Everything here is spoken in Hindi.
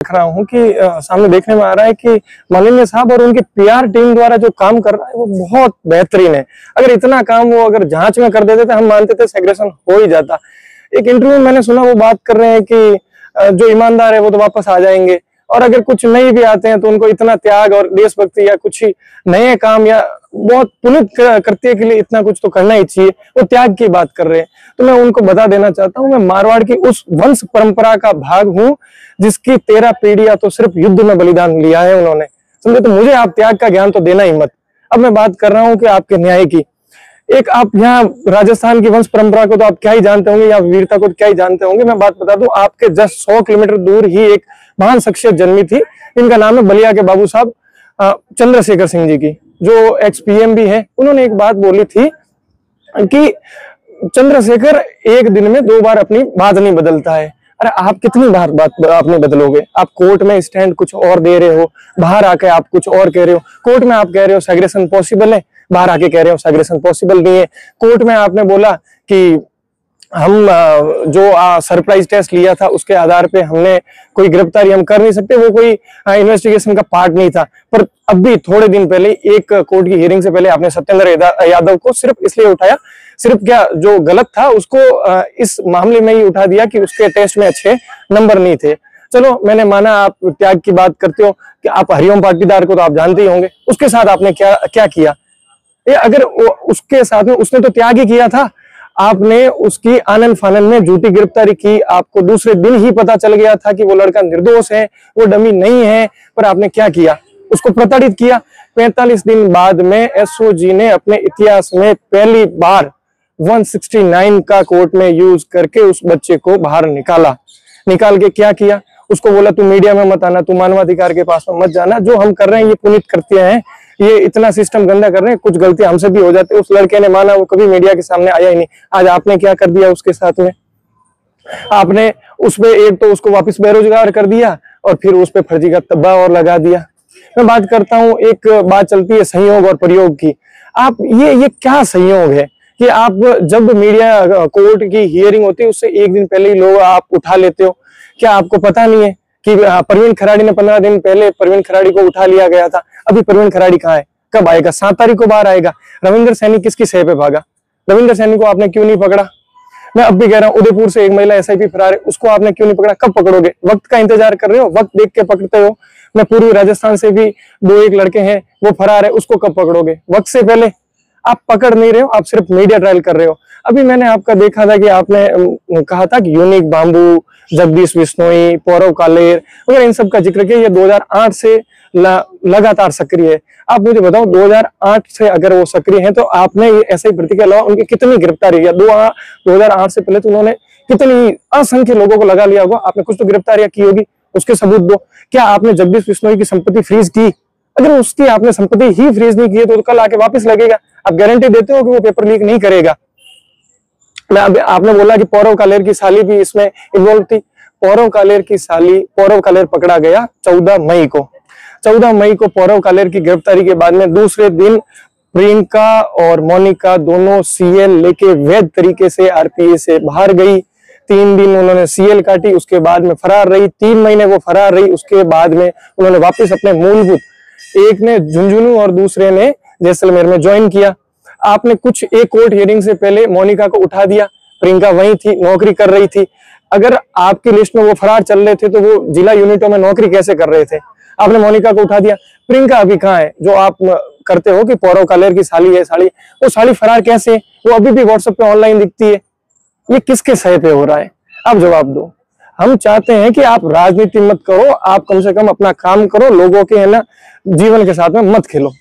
देख रहा हूँ कि सामने देखने में आ रहा है कि माननीय साहब और उनकी पीआर टीम द्वारा जो काम कर रहा है वो बहुत बेहतरीन है। अगर इतना काम वो अगर जांच में कर देते तो हम मानते थे सेग्रेगेशन हो ही जाता। एक इंटरव्यू में मैंने सुना वो बात कर रहे हैं कि जो ईमानदार है वो तो वापस आ जाएंगे, और अगर कुछ नहीं भी आते हैं तो उनको इतना त्याग और देशभक्ति या कुछ ही नए काम या बहुत पुनीत करते के लिए इतना कुछ तो करना ही चाहिए, वो त्याग की बात कर रहे हैं। तो मैं उनको बता देना चाहता हूँ, मैं मारवाड़ की उस वंश परंपरा का भाग हूँ जिसकी 13 पीढ़ियां तो सिर्फ युद्ध में बलिदान लिया है उन्होंने, समझे। तो मुझे आप त्याग का ज्ञान तो देना ही मत। अब मैं बात कर रहा हूँ कि आपके न्याय की। एक आप यहाँ राजस्थान की वंश परंपरा को तो आप क्या ही जानते होंगे, या वीरता को क्या ही जानते होंगे। मैं बात बता दूं, आपके जस्ट 100 किलोमीटर दूर ही एक महान शख्सियत जन्मी थी, इनका नाम है बलिया के बाबू साहब चंद्रशेखर सिंह जी की, जो एक्स पीएम भी है। उन्होंने एक बात बोली थी कि चंद्रशेखर एक दिन में 2 बार अपनी बात नहीं बदलता है। अरे आप कितनी बार बात आपने बदलोगे? आप कोर्ट में स्टैंड कुछ और दे रहे हो, बाहर आके आप कुछ और कह रहे हो। कोर्ट में आप कह रहे हो सेग्रेगेशन पॉसिबल है, बाहर आके कह रहे हो सेग्रेगेशन पॉसिबल नहीं है। कोर्ट में आपने बोला कि हम जो सरप्राइज टेस्ट लिया था उसके आधार पे हमने कोई गिरफ्तारी हम कर नहीं सकते, वो कोई इन्वेस्टिगेशन का पार्ट नहीं था। पर अभी थोड़े दिन पहले एक कोर्ट की हियरिंग से पहले आपने सत्येंद्र यादव को सिर्फ इसलिए उठाया, सिर्फ क्या जो गलत था उसको इस मामले में ही उठा दिया कि उसके टेस्ट में अच्छे नंबर नहीं थे। चलो मैंने माना आप त्याग की बात करते हो कि आप हरिओम पाटीदार को तो आप जानते ही होंगे, उसके साथ आपने क्या क्या किया। अगर उसके साथ में उसने तो त्याग ही किया था, आपने उसकी आनन फानन में झूठी गिरफ्तारी की। आपको दूसरे दिन ही पता चल गया था कि वो लड़का निर्दोष है, वो डमी नहीं है, पर आपने क्या किया? उसको प्रताड़ित किया। 45 दिन बाद में एसओजी ने अपने इतिहास में पहली बार 169 का कोर्ट में यूज करके उस बच्चे को बाहर निकाला। निकाल के क्या किया? उसको बोला तू मीडिया में मत आना, तू मानवाधिकार के पास में मत जाना, जो हम कर रहे हैं ये पुनीत करते हैं, ये इतना सिस्टम गंदा कर रहे हैं, कुछ गलती हमसे भी हो जाती है। उस लड़के ने माना, वो कभी मीडिया के सामने आया ही नहीं। आज आपने क्या कर दिया उसके साथ में? आपने उस पे एक तो उसको वापस बेरोजगार कर दिया और फिर उस पे फर्जी का तब्बा और लगा दिया। मैं बात करता हूँ, एक बात चलती है संयोग और प्रयोग की। आप ये क्या संयोग है कि आप जब मीडिया कोर्ट की हियरिंग होती है उससे एक दिन पहले ही लोग आप उठा लेते हो? क्या आपको पता नहीं है कि परवीन खराड़ी ने 15 दिन पहले परवीन खराड़ी को उठा लिया गया था? अभी परवीन खराड़ी कहाँ है? कब आएगा? 7 तारीख को बाहर आएगा। रविंद्र सैनी किसकी सह पे भागा? रविंद्र सैनी को आपने क्यों नहीं पकड़ा? मैं अब भी कह रहा हूँ, उदयपुर से एक महिला एसआईपी फरार है, उसको आपने क्यों नहीं पकड़ा? कब पकड़ोगे? वक्त का इंतजार कर रहे हो? वक्त देख के पकड़ते हो। मैं पूर्वी राजस्थान से भी 2-1 लड़के हैं, वो फरार है, उसको कब पकड़ोगे? वक्त से पहले। आप पकड़ नहीं रहे हो, आप सिर्फ मीडिया ट्रायल कर रहे हो। अभी मैंने आपका देखा था कि आपने कहा था कि यूनिक बाम्बू, जगदीश बिश्नोई, पौरव कालेर वगैरह इन सब का जिक्र किया। ये 2008 से लगातार सक्रिय है। आप मुझे बताओ, 2008 से अगर वो सक्रिय हैं तो आपने ऐसे ही भर्ती के अलावा उनकी कितनी गिरफ्तारी किया? 2008 से पहले तो उन्होंने कितनी असंख्य लोगों को लगा लिया होगा। आपने कुछ तो गिरफ्तारियां की होगी, उसके सबूत दो। क्या आपने जगदीश बिश्नोई की संपत्ति फ्रीज की? अगर उसकी आपने संपत्ति ही फ्रीज नहीं की है तो कल आके वापस लगेगा। आप गारंटी देते हो कि वो पेपर लीक नहीं करेगा? आपने बोला कि पौरव कालेर की साली भी इसमें इन्वॉल्व थी। पौरव कालेर की साली, पौरव कालेर पकड़ा गया 14 मई को। 14 मई को पौरव कालेर की गिरफ्तारी के बाद में दूसरे दिन प्रियंका और मोनिका दोनों सीएल लेके वैध तरीके से आरपीए से बाहर गई। 3 दिन उन्होंने सीएल काटी, उसके बाद में फरार रही। 3 महीने वो फरार रही, उसके बाद में उन्होंने वापस अपने मूलभूत, एक ने झुंझुनू और दूसरे ने जैसलमेर में ज्वाइन किया। आपने कुछ एक कोर्ट हियरिंग से पहले मोनिका को उठा दिया। प्रियंका वहीं थी, नौकरी कर रही थी। अगर आपकी लिस्ट में वो फरार चल रहे थे तो वो जिला यूनिटों में नौकरी कैसे कर रहे थे? आपने मोनिका को उठा दिया। प्रियंका अभी कहाँ है? जो आप करते हो कि पौरव कालेर की साली है, साली, वो साली फरार कैसे? वो अभी भी व्हाट्सएप पे ऑनलाइन दिखती है। ये किसके सह पे हो रहा है? आप जवाब दो। हम चाहते हैं कि आप राजनीति मत करो, आप कम से कम अपना काम करो, लोगों के है ना जीवन के साथ में मत खेलो।